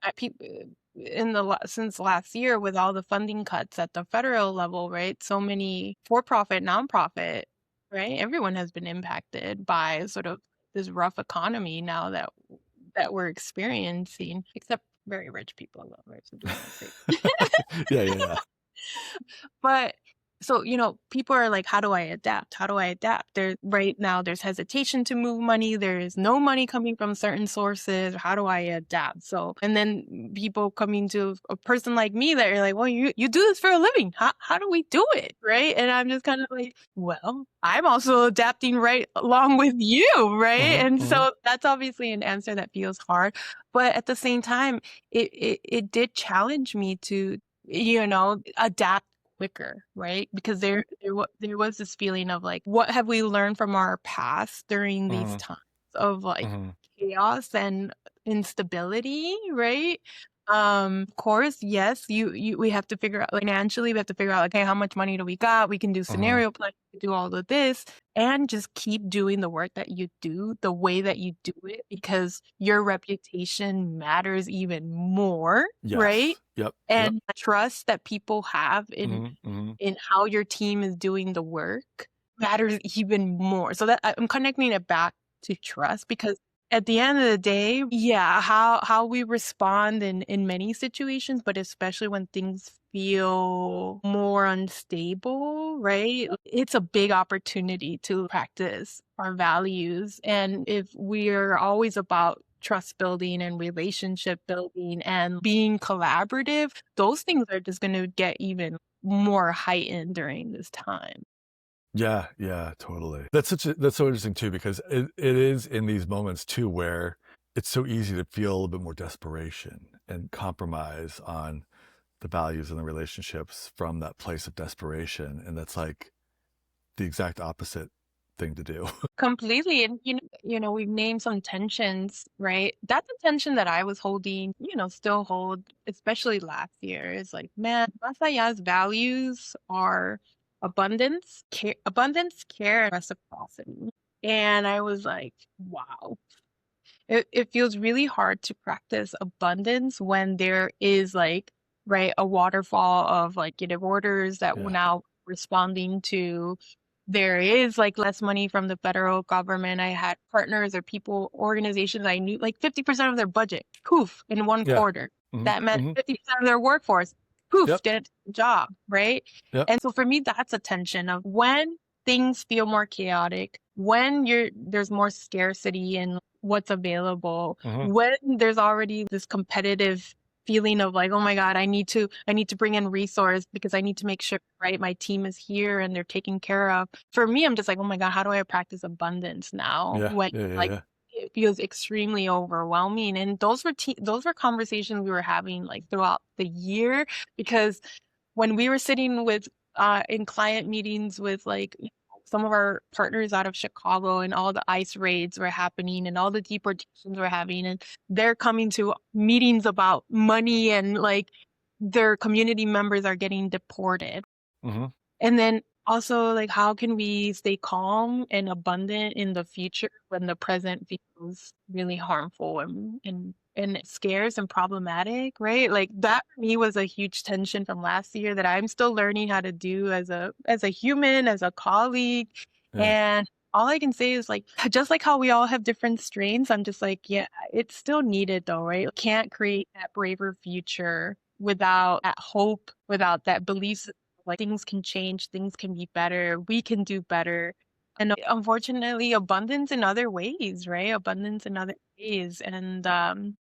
B: since last year with all the funding cuts at the federal level, right? So many for-profit, nonprofit, right? Everyone has been impacted by sort of this rough economy now that we're experiencing, except very rich people, though, right? So
A: Yeah.
B: But so, people are like, how do I adapt? How do I adapt? Right now, there's hesitation to move money. There is no money coming from certain sources. How do I adapt? So, and then people coming to a person like me that are like, well, you do this for a living. How do we do it? Right. And I'm just kind of like, well, I'm also adapting right along with you. Right. And so that's obviously an answer that feels hard. But at the same time, it did challenge me to, adapt quicker, right? Because there was this feeling of like, what have we learned from our past during these
A: Hmm.
B: times of like
A: Hmm.
B: chaos and instability, right? Of course, yes, we have to figure out, like, financially, we have to figure out, okay, how much money do we got? We can do
A: Hmm.
B: scenario planning, do all of this, and just keep doing the work that you do the way that you do it, because your reputation matters even more, right?
A: Yes. Yep. Yep.
B: And trust that people have
A: Hmm. Hmm.
B: in how your team is doing the work matters even more. So that I'm connecting it back to trust, because at the end of the day, yeah, how we respond in many situations, but especially when things feel more unstable, right? It's a big opportunity to practice our values. And if we're always about trust building and relationship building and being collaborative, those things are just going to get even more heightened during this time.
A: Yeah, yeah, totally. That's so interesting too, because it is in these moments too where it's so easy to feel a little bit more desperation and compromise on the values and the relationships from that place of desperation. And that's like the exact opposite thing to do.
B: Completely. And we've named some tensions, right? That's a tension that I was holding, still hold, especially last year. Is like, man, Más Alla's values are abundance, care, and reciprocity. And I was like, wow. It feels really hard to practice abundance when there is like, right, a waterfall of like orders that we're
A: Yeah.
B: now responding to. There is like less money from the federal government. I had partners or people, organizations I knew, like 50% of their budget, poof, in one
A: Yeah.
B: quarter.
A: Hmm.
B: That meant
A: Hmm.
B: 50% of their workforce, poof,
A: Yep.
B: didn't do the job, right?
A: Yep.
B: And so for me, that's a tension of when things feel more chaotic, when there's more scarcity in what's available,
A: Hmm.
B: when there's already this competitive feeling of like, oh my God, I need to bring in resource because I need to make sure, right, my team is here and they're taken care of. For me, I'm just like, oh my God, how do I practice abundance now
A: Yeah.
B: when
A: Yeah. Yeah.
B: like
A: Yeah.
B: it feels extremely overwhelming? And those were conversations we were having like throughout the year, because when we were sitting with in client meetings with like some of our partners out of Chicago, and all the ICE raids were happening and all the deportations were having, and they're coming to meetings about money and like their community members are getting deported.
A: Hmm.
B: And then also, like, how can we stay calm and abundant in the future when the present feels really harmful and scarce and problematic, right? Like that for me was a huge tension from last year that I'm still learning how to do as a human, as a colleague.
A: Yeah.
B: And all I can say is like, just like how we all have different strains, I'm just like, yeah, it's still needed though, right? Can't create that braver future without that hope, without that belief, like things can change, things can be better, we can do better. And unfortunately, abundance in other ways, right? Abundance in other ways. And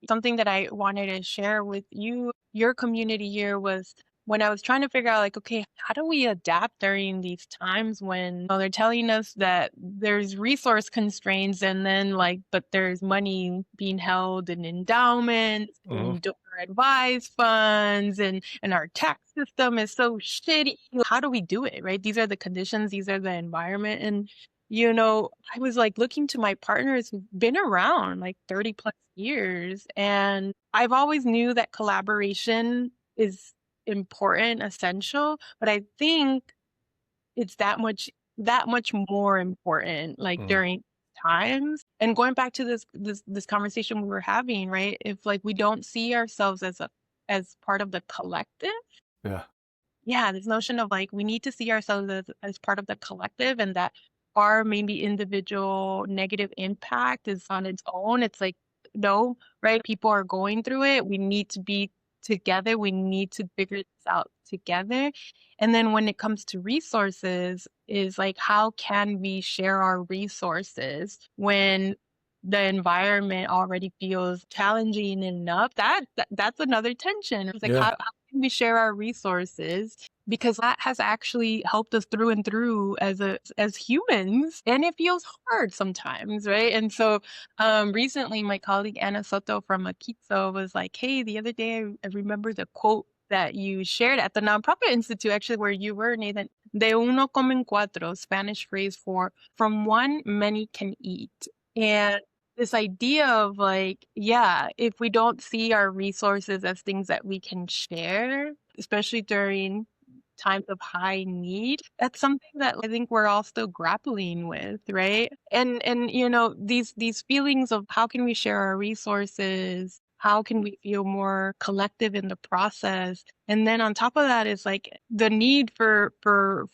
B: something that I wanted to share with you, your community here, was when I was trying to figure out, like, okay, how do we adapt during these times when they're telling us that there's resource constraints, and then like, but there's money being held in endowments
A: Hmm.
B: and donor advised funds, and our tax system is so shitty. How do we do it, right? These are the conditions, these are the environment. And I was like looking to my partners who've been around like 30 plus years, and I've always knew that collaboration is important, essential, but I think it's that much more important like
A: Hmm.
B: during times. And going back to this conversation we were having, right? If like we don't see ourselves as part of the collective,
A: Yeah.
B: yeah, this notion of like we need to see ourselves as part of the collective, and that our maybe individual negative impact is on its own. It's like, no, right? People are going through it. We need to be together. We need to figure this out together. And then when it comes to resources, is like, how can we share our resources when the environment already feels challenging enough? That's another tension. It's like,
A: Yeah.
B: how can we share our resources, because that has actually helped us through and through as humans, and it feels hard sometimes, right? And so recently my colleague Anna Soto from Akitso was like, hey, the other day I remember the quote that you shared at the Nonprofit Institute, actually, where you were, Nathan. De uno comen cuatro, Spanish phrase for from one, many can eat. And this idea of like, yeah, if we don't see our resources as things that we can share, especially during times of high need, that's something that I think we're all still grappling with, right? And these feelings of how can we share our resources? How can we feel more collective in the process? And then on top of that is like the need for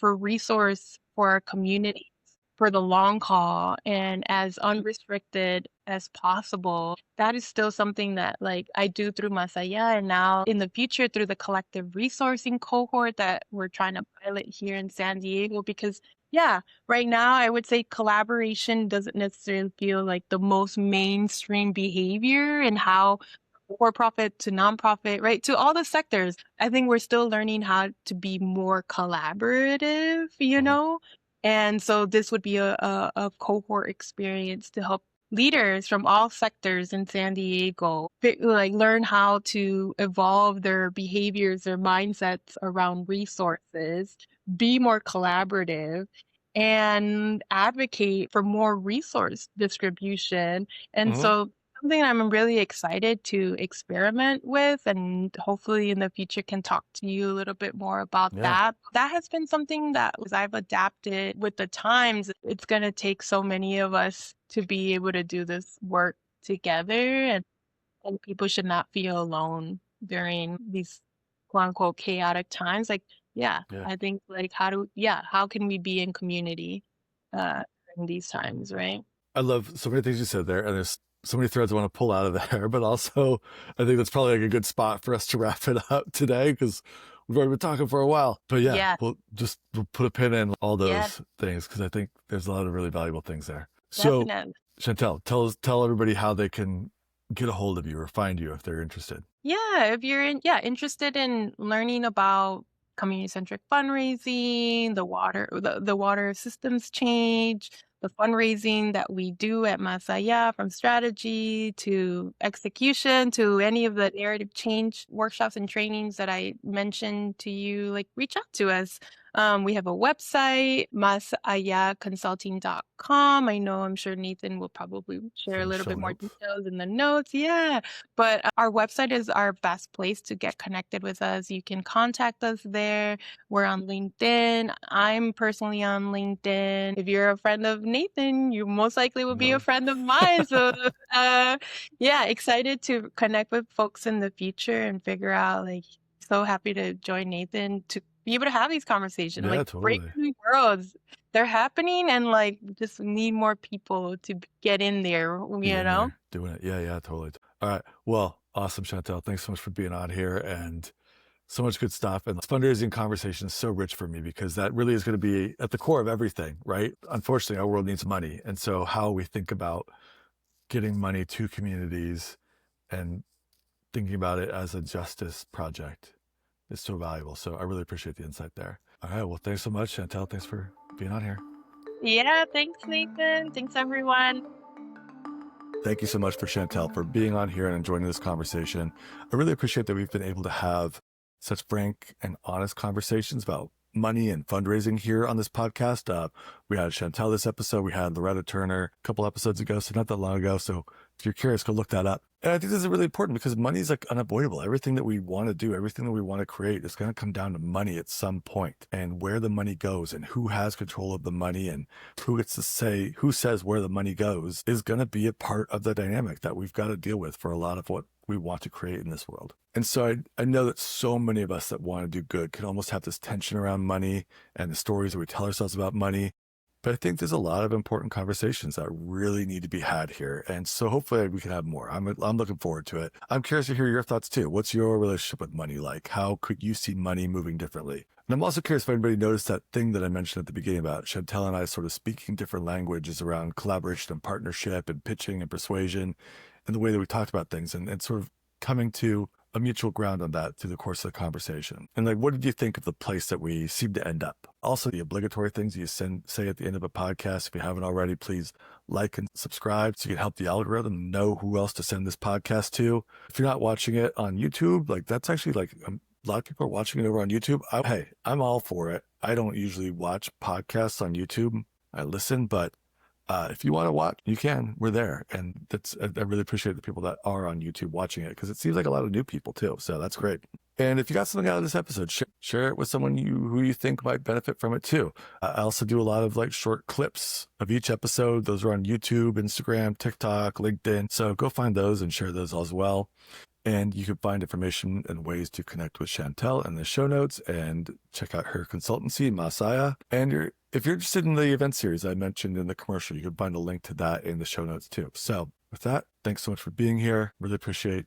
B: resource for our community for the long haul and as unrestricted as possible. That is still something that like I do through Más Allá, and now in the future through the collective resourcing cohort that we're trying to pilot here in San Diego. Because yeah, right now I would say collaboration doesn't necessarily feel like the most mainstream behavior in how for-profit to nonprofit, right? To all the sectors. I think we're still learning how to be more collaborative, And so this would be a cohort experience to help leaders from all sectors in San Diego like learn how to evolve their behaviors, their mindsets around resources, be more collaborative, and advocate for more resource distribution. And
A: Mhm.
B: so something I'm really excited to experiment with, and hopefully in the future can talk to you a little bit more about
A: Yeah.
B: that. That has been something that as I've adapted with the times, it's going to take so many of us to be able to do this work together, and people should not feel alone during these quote unquote chaotic times. Like, yeah,
A: Yeah.
B: I think like how can we be in community during these times, right?
A: I love so many things you said there, and there's so many threads I want to pull out of there, but also I think that's probably like a good spot for us to wrap it up today because we've already been talking for a while. But yeah,
B: Yeah,
A: we'll put a pin in all
B: yeah,
A: those things because I think there's a lot of really valuable things there. So
B: definitely.
A: Chantel, tell everybody how they can get a hold of you or find you if they're interested.
B: Yeah, if you're interested in learning about community-centric fundraising, the water systems change, the fundraising that we do at Más Allá, from strategy to execution to any of the narrative change workshops and trainings that I mentioned to you, like reach out to us. We have a website, masallaconsulting.com. I'm sure Nathan will probably share a
A: For the
B: little
A: show
B: bit more
A: notes.
B: details in the notes. Yeah. But our website is our best place to get connected with us. You can contact us there. We're on LinkedIn. I'm personally on LinkedIn. If you're a friend of Nathan, you most likely will be a
A: No.
B: friend of mine. So, yeah, excited to connect with folks in the future and figure out, like, so happy to join Nathan to be able to have these conversations, like
A: Yeah,
B: break
A: totally.
B: new worlds. They're happening, and like just need more people to get in there,
A: Be
B: you
A: in
B: know?
A: there doing it. Yeah, yeah, totally. All right. Well, awesome, Chantel. Thanks so much for being on here and so much good stuff. And fundraising conversation is so rich for me because that really is going to be at the core of everything, right? Unfortunately, our world needs money. And so how we think about getting money to communities and thinking about it as a justice project is so valuable. So I really appreciate the insight there. All right. Well, thanks so much, Chantel. Thanks for being on here.
B: Yeah, thanks, Nathan. Thanks, everyone.
A: Thank you so much for Chantel for being on here and joining this conversation. I really appreciate that we've been able to have such frank and honest conversations about money and fundraising here on this podcast. We had Chantel this episode. We had Loretta Turner a couple episodes ago, so not that long ago. So if you're curious, go look that up. And I think this is really important because money is like unavoidable. Everything that we want to do, everything that we want to create is going to come down to money at some point, and where the money goes and who has control of the money and who gets to say, who says where the money goes is going to be a part of the dynamic that we've got to deal with for a lot of what we want to create in this world. And so I know that so many of us that want to do good can almost have this tension around money and the stories that we tell ourselves about money. But I think there's a lot of important conversations that really need to be had here. And so hopefully we can have more. I'm looking forward to it. I'm curious to hear your thoughts too. What's your relationship with money like? How could you see money moving differently? And I'm also curious if anybody noticed that thing that I mentioned at the beginning about Chantel and I sort of speaking different languages around collaboration and partnership and pitching and persuasion and the way that we talked about things and sort of coming to a mutual ground on that through the course of the conversation. And like, what did you think of the place that we seem to end up? Also, the obligatory things you say at the end of a podcast. If you haven't already, please like and subscribe so you can help the algorithm know who else to send this podcast to. If you're not watching it on YouTube, like that's actually like A lot of people are watching it over on YouTube. Hey, I'm all for it. I don't usually watch podcasts on YouTube. I listen, but if you want to watch, you can. We're there. And I really appreciate the people that are on YouTube watching it, because it seems like a lot of new people too. So that's great. And if you got something out of this episode, share it with someone who you think might benefit from it too. I also do a lot of like short clips of each episode. Those are on YouTube, Instagram, TikTok, LinkedIn. So go find those and share those as well. And you can find information and ways to connect with Shantel in the show notes and check out her consultancy, Más Allá. And if you're interested in the event series I mentioned in the commercial, you can find a link to that in the show notes too. So with that, thanks so much for being here. Really appreciate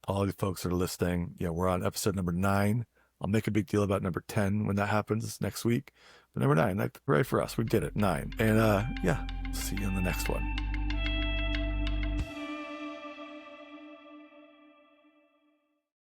A: all the folks that are listening. We're on episode number 9. I'll make a big deal about number 10 when that happens next week. But number 9, hooray for us. We did it. 9. And see you in the next one.